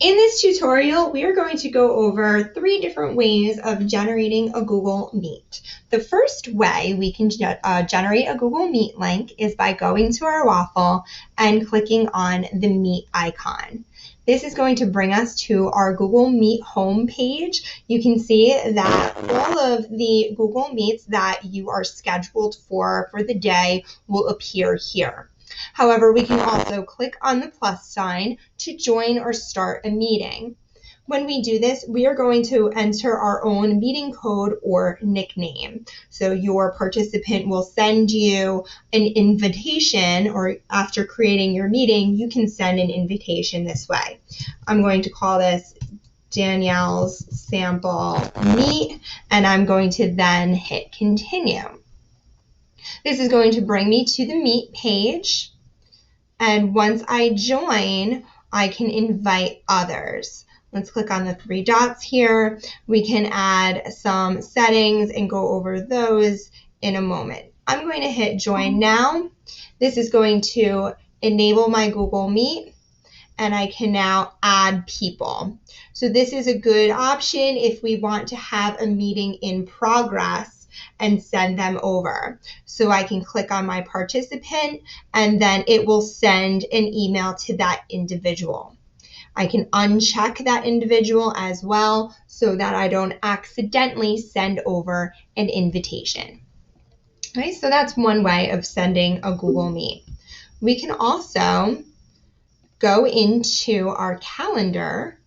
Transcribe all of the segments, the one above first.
In this tutorial, we are going to go over 3 different ways of generating a Google Meet. The first way we can generate a Google Meet link is by going to our Waffle and clicking on the Meet icon. This is going to bring us to our Google Meet homepage. You can see that all of the Google Meets that you are scheduled for the day will appear here. However, we can also click on the plus sign to join or start a meeting. When we do this, we are going to enter our own meeting code or nickname. So your participant will send you an invitation, or after creating your meeting, you can send an invitation this way. I'm going to call this Danielle's sample meet, and I'm going to then hit continue. This is going to bring me to the Meet page, and once I join, I can invite others. Let's click on the 3 dots here. We can add some settings and go over those in a moment. I'm going to hit join now. This is going to enable my Google Meet, and I can now add people. So this is a good option if we want to have a meeting in progress and send them over. So I can click on my participant, and then it will send an email to that individual. I can uncheck that individual as well so that I don't accidentally send over an invitation. Okay, so that's one way of sending a Google Meet. We can also go into our calendar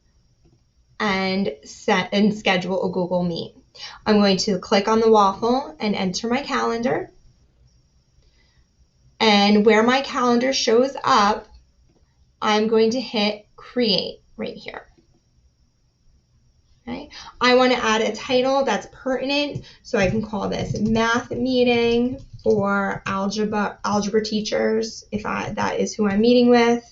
and schedule a Google Meet. I'm going to click on the Waffle and enter my calendar. And where my calendar shows up, I'm going to hit create right here. Okay. I want to add a title that's pertinent, so I can call this math meeting for algebra teachers if that is who I'm meeting with.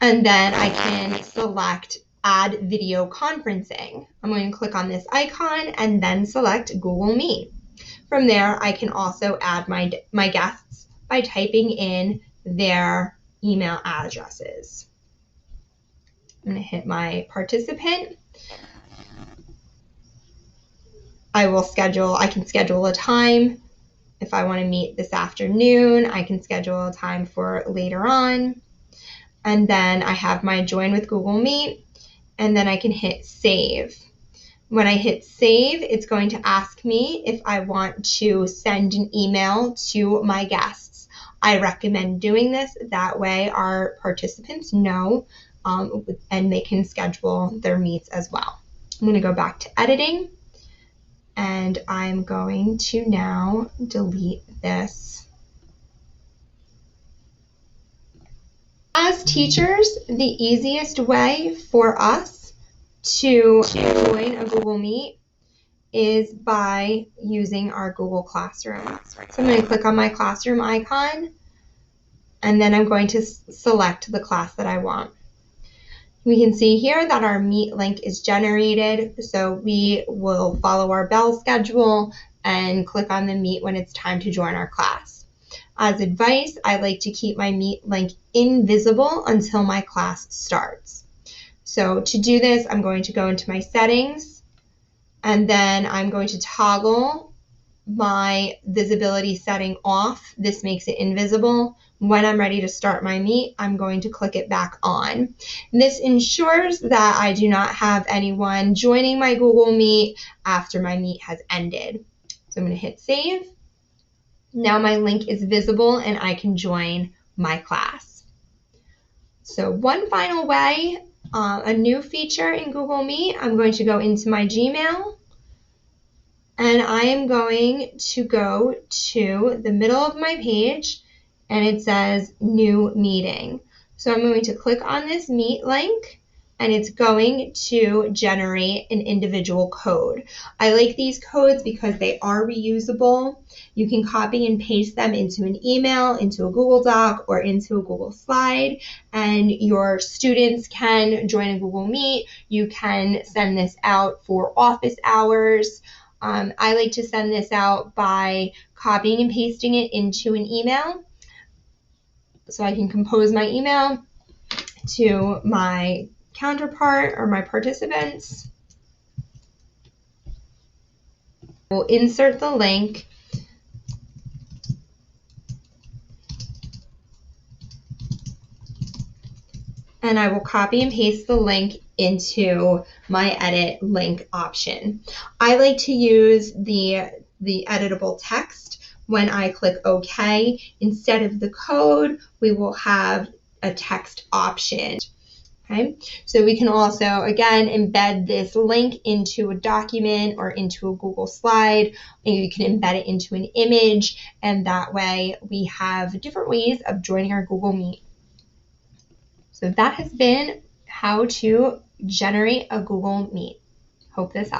And then I can select add video conferencing. I'm going to click on this icon and then select Google Meet. From there, I can also add my guests by typing in their email addresses. I'm going to hit my participant. I can schedule a time. If I want to meet this afternoon, I can schedule a time for later on. And then I have my join with Google Meet, and then I can hit save. When I hit save, it's going to ask me if I want to send an email to my guests. I recommend doing this. That way our participants know and they can schedule their meets as well. I'm going to go back to editing, and I'm going to now delete this. As teachers, the easiest way for us to join a Google Meet is by using our Google Classroom. So I'm going to click on my classroom icon, and then I'm going to select the class that I want. We can see here that our Meet link is generated, so we will follow our bell schedule and click on the Meet when it's time to join our class. As advice, I like to keep my Meet link invisible until my class starts. So to do this, I'm going to go into my settings, and then I'm going to toggle my visibility setting off. This makes it invisible. When I'm ready to start my Meet, I'm going to click it back on. This ensures that I do not have anyone joining my Google Meet after my Meet has ended. So I'm going to hit save. Now my link is visible and I can join my class. So one final way, a new feature in Google Meet, I'm going to go into my Gmail, and I am going to go to the middle of my page, and it says new meeting. So I'm going to click on this Meet link, and it's going to generate an individual code. I like these codes because they are reusable. You can copy and paste them into an email, into a Google Doc, or into a Google Slide, and your students can join a Google Meet. You can send this out for office hours. I like to send this out by copying and pasting it into an email. So I can compose my email to my counterpart or my participants. We'll insert the link. And I will copy and paste the link into my edit link option. I like to use the editable text. When I click OK, instead of the code, we will have a text option. Okay, so we can also, again, embed this link into a document or into a Google slide, and you can embed it into an image, and that way we have different ways of joining our Google Meet. So that has been how to generate a Google Meet. Hope this helps.